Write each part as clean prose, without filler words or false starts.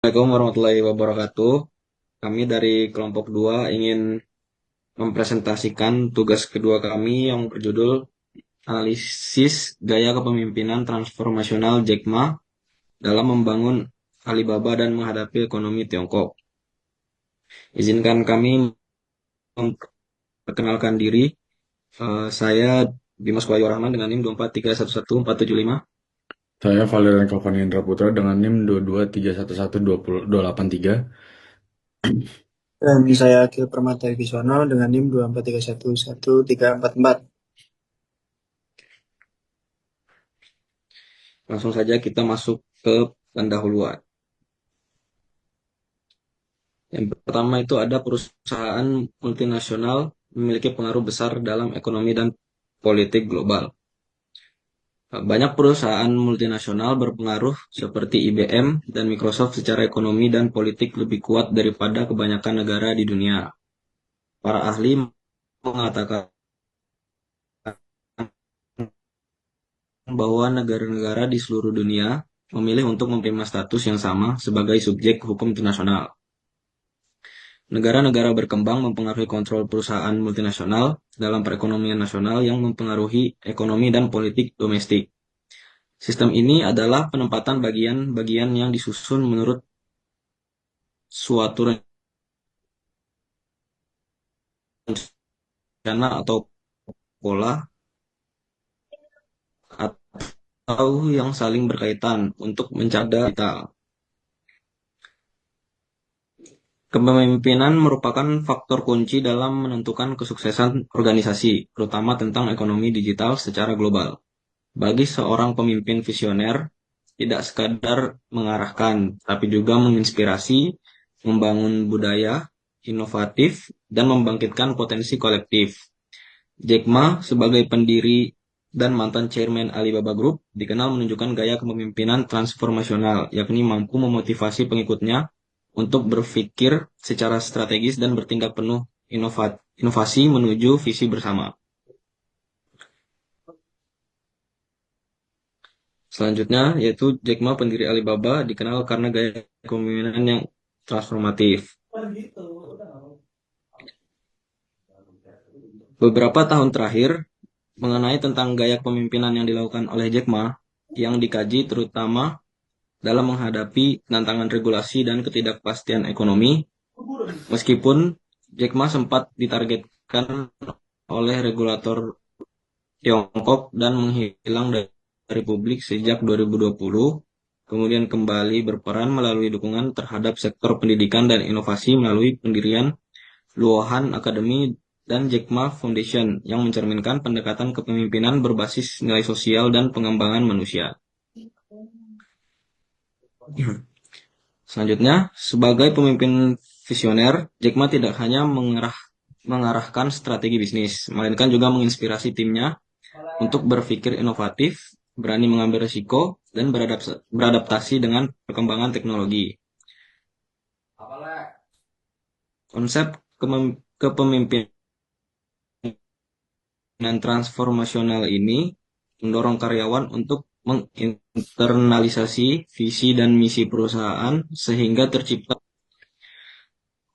Assalamualaikum warahmatullahi wabarakatuh. Kami dari kelompok 2 ingin mempresentasikan tugas kedua kami yang berjudul Analisis Gaya Kepemimpinan Transformasional Jack Ma dalam membangun Alibaba dan menghadapi ekonomi Tiongkok. Izinkan kami memperkenalkan diri. Saya Dimas Wahyu Rahman dengan NIM 243111475. Saya Valerian Kalvani Indra Putra dengan NIM 22311283. Dan saya Akil Permata Wibisono dengan NIM 243111344. Langsung saja kita masuk ke pendahuluan. Yang pertama itu ada perusahaan multinasional memiliki pengaruh besar dalam ekonomi dan politik global. Banyak perusahaan multinasional berpengaruh seperti IBM dan Microsoft secara ekonomi dan politik lebih kuat daripada kebanyakan negara di dunia. Para ahli mengatakan bahwa negara-negara di seluruh dunia memilih untuk menerima status yang sama sebagai subjek hukum internasional. Negara-negara berkembang mempengaruhi kontrol perusahaan multinasional dalam perekonomian nasional yang mempengaruhi ekonomi dan politik domestik. Sistem ini adalah penempatan bagian-bagian yang disusun menurut suatu rencana atau pola atau yang saling berkaitan untuk mencapai data. Kepemimpinan merupakan faktor kunci dalam menentukan kesuksesan organisasi, terutama tentang ekonomi digital secara global. Bagi seorang pemimpin visioner, tidak sekadar mengarahkan, tapi juga menginspirasi, membangun budaya inovatif, dan membangkitkan potensi kolektif. Jack Ma sebagai pendiri dan mantan chairman Alibaba Group dikenal menunjukkan gaya kepemimpinan transformasional, yakni mampu memotivasi pengikutnya untuk berpikir secara strategis dan bertindak penuh inovasi menuju visi bersama. Selanjutnya yaitu Jack Ma pendiri Alibaba dikenal karena gaya kepemimpinan yang transformatif. Beberapa tahun terakhir mengenai tentang gaya kepemimpinan yang dilakukan oleh Jack Ma yang dikaji terutama dalam menghadapi tantangan regulasi dan ketidakpastian ekonomi, meskipun Jack Ma sempat ditargetkan oleh regulator Tiongkok dan menghilang dari publik sejak 2020, kemudian kembali berperan melalui dukungan terhadap sektor pendidikan dan inovasi melalui pendirian Luohan Academy dan Jack Ma Foundation yang mencerminkan pendekatan kepemimpinan berbasis nilai sosial dan pengembangan manusia. Selanjutnya, sebagai pemimpin visioner, Jack Ma tidak hanya mengarahkan strategi bisnis, melainkan juga menginspirasi timnya untuk berpikir inovatif, berani mengambil risiko, dan beradaptasi dengan perkembangan teknologi. Konsep kepemimpinan transformasional ini mendorong karyawan untuk menginternalisasi visi dan misi perusahaan sehingga tercipta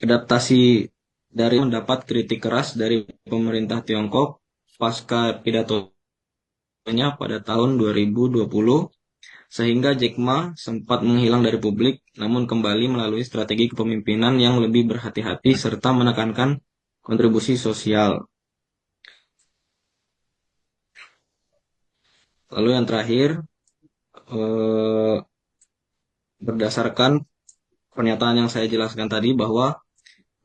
adaptasi dari mendapat kritik keras dari pemerintah Tiongkok pasca pidatonya pada tahun 2020 sehingga Jack Ma sempat menghilang dari publik namun kembali melalui strategi kepemimpinan yang lebih berhati-hati serta menekankan kontribusi sosial. Lalu yang terakhir, eh, berdasarkan pernyataan yang saya jelaskan tadi bahwa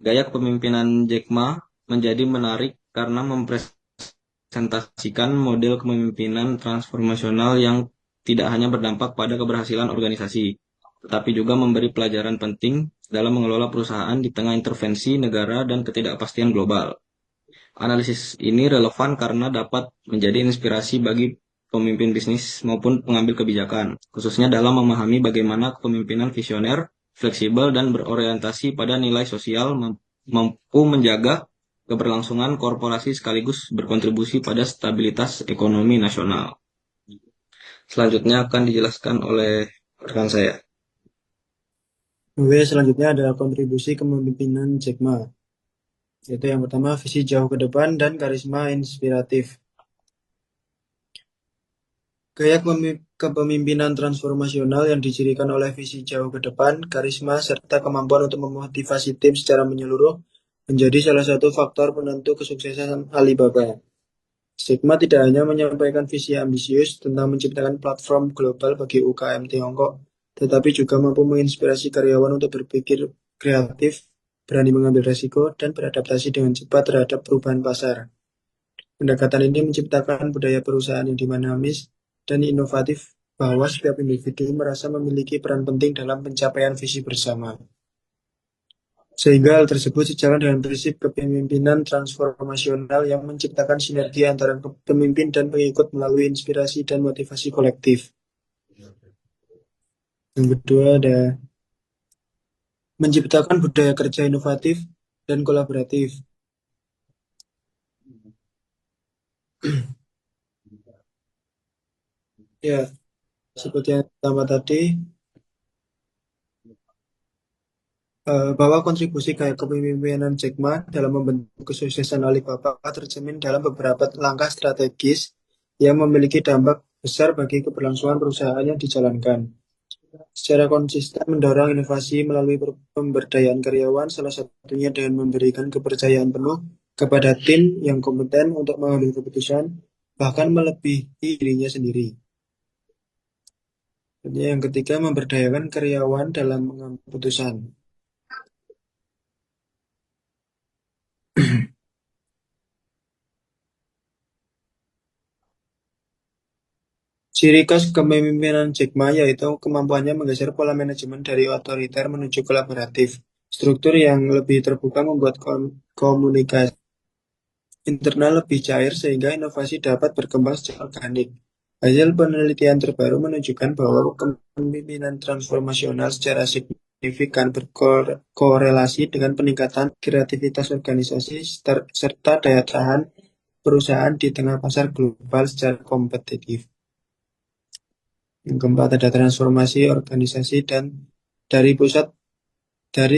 gaya kepemimpinan Jack Ma menjadi menarik karena mempresentasikan model kepemimpinan transformasional yang tidak hanya berdampak pada keberhasilan organisasi, tetapi juga memberi pelajaran penting dalam mengelola perusahaan di tengah intervensi negara dan ketidakpastian global. Analisis ini relevan karena dapat menjadi inspirasi bagi pemimpin bisnis maupun pengambil kebijakan, khususnya dalam memahami bagaimana kepemimpinan visioner, fleksibel, dan berorientasi pada nilai sosial mampu menjaga keberlangsungan korporasi sekaligus berkontribusi pada stabilitas ekonomi nasional. Selanjutnya akan dijelaskan oleh rekan saya. Oke, selanjutnya adalah kontribusi kepemimpinan Jack Ma, yaitu yang pertama visi jauh ke depan dan karisma inspiratif. Gaya kepemimpinan transformasional yang dicirikan oleh visi jauh ke depan, karisma, serta kemampuan untuk memotivasi tim secara menyeluruh menjadi salah satu faktor penentu kesuksesan Alibaba. Jack Ma tidak hanya menyampaikan visi ambisius tentang menciptakan platform global bagi UKM Tiongkok, tetapi juga mampu menginspirasi karyawan untuk berpikir kreatif, berani mengambil risiko, dan beradaptasi dengan cepat terhadap perubahan pasar. Pendekatan ini menciptakan budaya perusahaan yang dinamis dan inovatif bahwa setiap individu merasa memiliki peran penting dalam pencapaian visi bersama. Sehingga hal tersebut sejalan dengan prinsip kepemimpinan transformasional yang menciptakan sinergi antara pemimpin dan pengikut melalui inspirasi dan motivasi kolektif. Yang kedua ada menciptakan budaya kerja inovatif dan kolaboratif. Ya, seperti yang pertama tadi, bahwa kontribusi gaya kepemimpinan Jack Ma dalam membentuk kesuksesan Alibaba tercermin dalam beberapa langkah strategis yang memiliki dampak besar bagi keberlangsungan perusahaan yang dijalankan. Secara konsisten mendorong inovasi melalui pemberdayaan karyawan, salah satunya dengan memberikan kepercayaan penuh kepada tim yang kompeten untuk mengambil keputusan, bahkan melebihi dirinya sendiri. Dan yang ketiga, memberdayakan karyawan dalam mengambil keputusan. Ciri khas kepemimpinan Jack Ma yaitu kemampuannya menggeser pola manajemen dari otoriter menuju kolaboratif. Struktur yang lebih terbuka membuat komunikasi internal lebih cair sehingga inovasi dapat berkembang secara organik. Hasil penelitian terbaru menunjukkan bahwa kepemimpinan transformasional secara signifikan berkorelasi dengan peningkatan kreativitas organisasi serta daya tahan perusahaan di tengah pasar global secara kompetitif. Yang keempat ada transformasi organisasi dan dari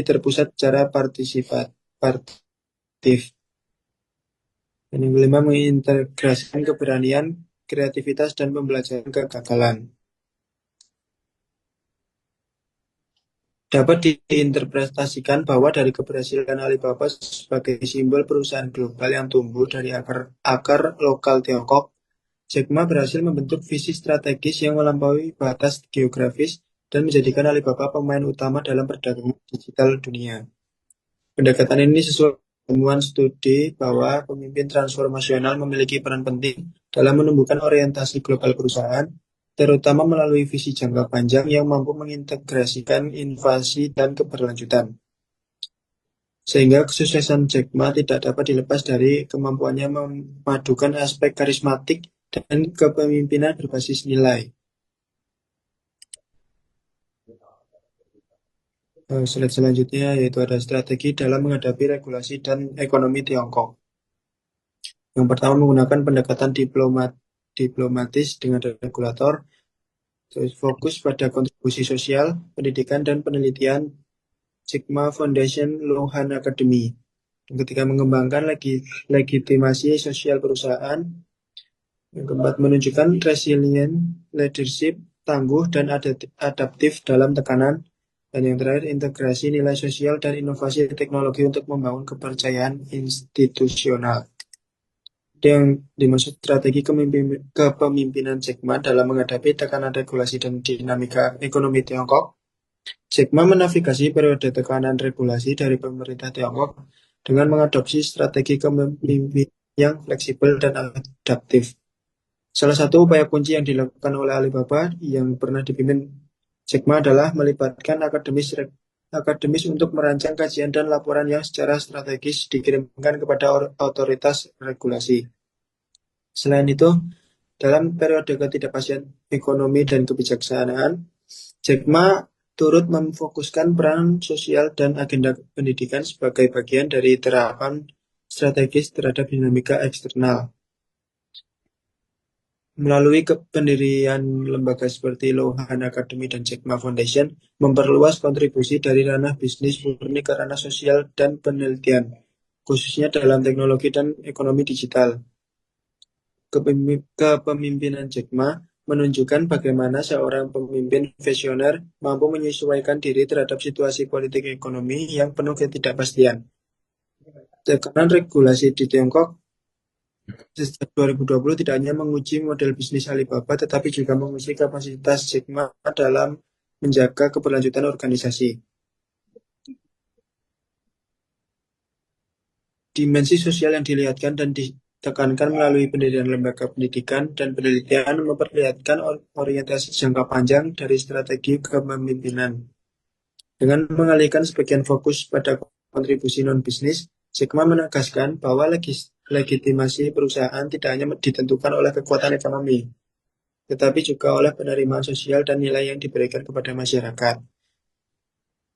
terpusat secara partisipatif. Dan yang kelima mengintegrasikan keberanian, kreativitas, dan pembelajaran kegagalan. Dapat diinterpretasikan bahwa dari keberhasilan Alibaba sebagai simbol perusahaan global yang tumbuh dari akar lokal Tiongkok, Jack Ma berhasil membentuk visi strategis yang melampaui batas geografis dan menjadikan Alibaba pemain utama dalam perdagangan digital dunia. Pendekatan ini sesuai temuan studi bahwa pemimpin transformasional memiliki peran penting dalam menumbuhkan orientasi global perusahaan, terutama melalui visi jangka panjang yang mampu mengintegrasikan inovasi dan keberlanjutan. Sehingga kesuksesan Jack Ma tidak dapat dilepas dari kemampuannya memadukan aspek karismatik dan kepemimpinan berbasis nilai. Slide selanjutnya yaitu ada strategi dalam menghadapi regulasi dan ekonomi Tiongkok. Yang pertama menggunakan pendekatan diplomatis dengan regulator, terus fokus pada kontribusi sosial, pendidikan, dan penelitian Jack Ma Foundation Lohan Academy. Yang ketiga mengembangkan legitimasi sosial perusahaan. Yang keempat menunjukkan resilient leadership, tangguh dan adaptif dalam tekanan. Dan yang terakhir integrasi nilai sosial dan inovasi teknologi untuk membangun kepercayaan institusional. Yang dimaksud strategi kepemimpinan Jack Ma dalam menghadapi tekanan regulasi dan dinamika ekonomi Tiongkok. Jack Ma menavigasi periode tekanan regulasi dari pemerintah Tiongkok dengan mengadopsi strategi kepemimpinan yang fleksibel dan adaptif. Salah satu upaya kunci yang dilakukan oleh Alibaba yang pernah dipimpin Jack Ma adalah melibatkan akademis untuk merancang kajian dan laporan yang secara strategis dikirimkan kepada otoritas regulasi. Selain itu, dalam periode ketidakpastian ekonomi dan kebijaksanaan, Jack Ma turut memfokuskan peran sosial dan agenda pendidikan sebagai bagian dari terapan strategis terhadap dinamika eksternal. Melalui pendirian lembaga seperti Lohan Academy dan Jack Ma Foundation, memperluas kontribusi dari ranah bisnis murni ke ranah sosial dan penelitian, khususnya dalam teknologi dan ekonomi digital. Kepemimpinan Jack Ma menunjukkan bagaimana seorang pemimpin visioner mampu menyesuaikan diri terhadap situasi politik ekonomi yang penuh ketidakpastian. Tekanan regulasi di Tiongkok sejak 2020 tidak hanya menguji model bisnis Alibaba, tetapi juga menguji kapasitas Jack Ma dalam menjaga keberlanjutan organisasi. Dimensi sosial yang dilihatkan dan ditekankan melalui pendirian lembaga pendidikan dan penelitian memperlihatkan orientasi jangka panjang dari strategi kepemimpinan. Dengan mengalihkan sebagian fokus pada kontribusi non-bisnis, Jack Ma menegaskan bahwa legitimasi perusahaan tidak hanya ditentukan oleh kekuatan ekonomi, tetapi juga oleh penerimaan sosial dan nilai yang diberikan kepada masyarakat.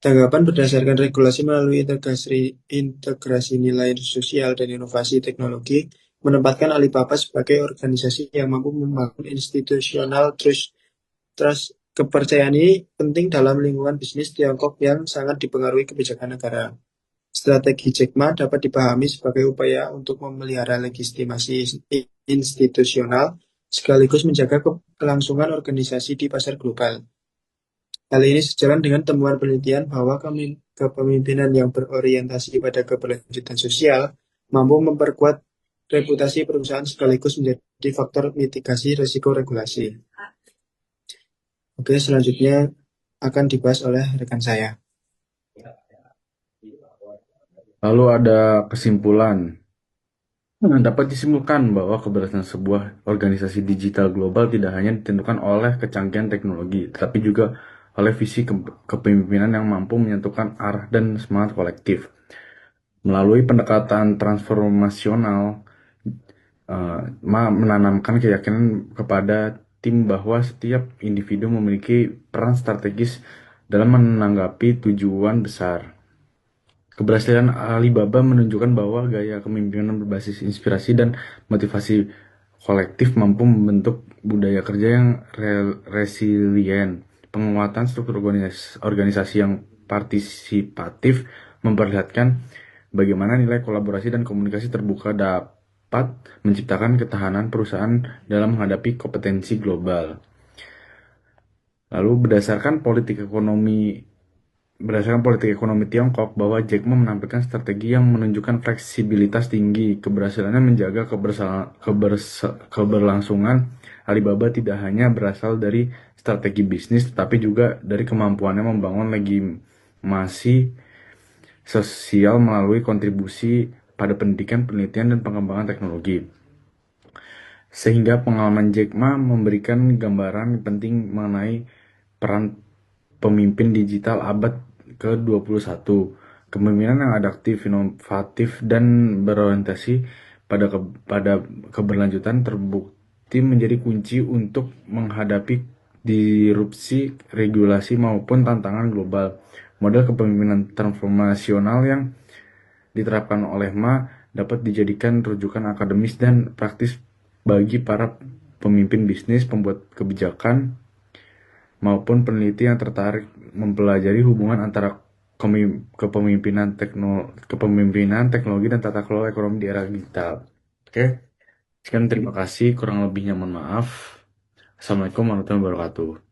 Tanggapan berdasarkan regulasi melalui integrasi nilai sosial dan inovasi teknologi menempatkan Alibaba sebagai organisasi yang mampu membangun institusional trust. Kepercayaan ini penting dalam lingkungan bisnis Tiongkok yang sangat dipengaruhi kebijakan negara. Strategi Jack Ma dapat dipahami sebagai upaya untuk memelihara legitimasi institusional sekaligus menjaga kelangsungan organisasi di pasar global. Hal ini sejalan dengan temuan penelitian bahwa kepemimpinan yang berorientasi pada keberlanjutan sosial mampu memperkuat reputasi perusahaan sekaligus menjadi faktor mitigasi risiko regulasi. Oke, selanjutnya akan dibahas oleh rekan saya. Lalu ada kesimpulan. Dapat disimpulkan bahwa keberhasilan sebuah organisasi digital global tidak hanya ditentukan oleh kecanggihan teknologi, tetapi juga oleh visi kepemimpinan yang mampu menyatukan arah dan semangat kolektif. Melalui pendekatan transformasional, Ma menanamkan keyakinan kepada tim bahwa setiap individu memiliki peran strategis dalam menanggapi tujuan besar. Keberhasilan Alibaba menunjukkan bahwa gaya kepemimpinan berbasis inspirasi dan motivasi kolektif mampu membentuk budaya kerja yang resilient. Penguatan struktur organisasi yang partisipatif memperlihatkan bagaimana nilai kolaborasi dan komunikasi terbuka dapat menciptakan ketahanan perusahaan dalam menghadapi kompetensi global. Lalu berdasarkan politik ekonomi Tiongkok, bahwa Jack Ma menampilkan strategi yang menunjukkan fleksibilitas tinggi. Keberhasilannya menjaga keberlangsungan Alibaba tidak hanya berasal dari strategi bisnis, tetapi juga dari kemampuannya membangun legitimasi sosial melalui kontribusi pada pendidikan, penelitian, dan pengembangan teknologi. Sehingga pengalaman Jack Ma memberikan gambaran penting mengenai peran pemimpin digital abad ke-21. Kepemimpinan yang adaptif, inovatif, dan berorientasi pada keberlanjutan terbukti menjadi kunci untuk menghadapi disrupsi regulasi maupun tantangan global. Model kepemimpinan transformasional yang diterapkan oleh Ma dapat dijadikan rujukan akademis dan praktis bagi para pemimpin bisnis, pembuat kebijakan, maupun peneliti yang tertarik mempelajari hubungan antara kepemimpinan teknologi dan tata kelola ekonomi di era digital. Oke, sekian, terima kasih. Kurang lebihnya mohon maaf. Assalamualaikum warahmatullahi wabarakatuh.